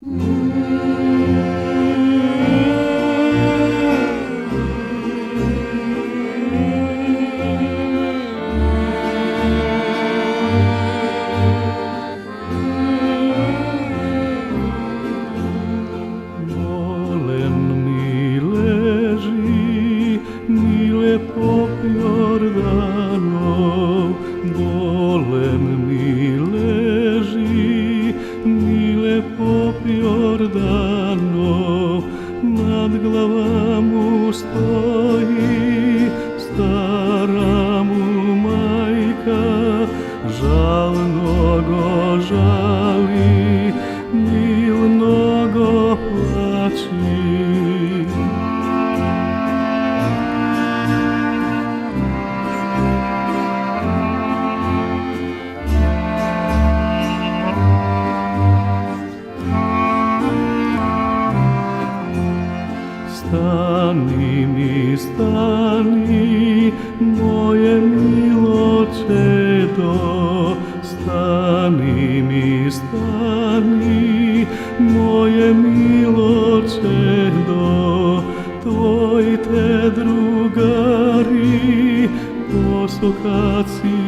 Golem mi leži, mile pop Jordanov. Golem mi leži, mile pop Jordanov. Nad glava mu stoji, stara mu majka, žalno go žali, milno go plači. Stani mi, stani, moje milo čedo, stani mi, stani, moje milo čedo, tvoji te drugari posokaci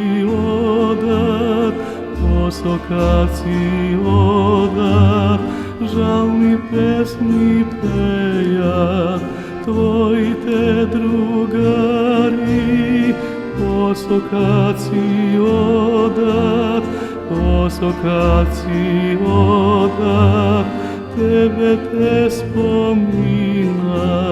odat, žalni pesmi pejat. Tvoji te drugari posokaci odat, tebe te spominat.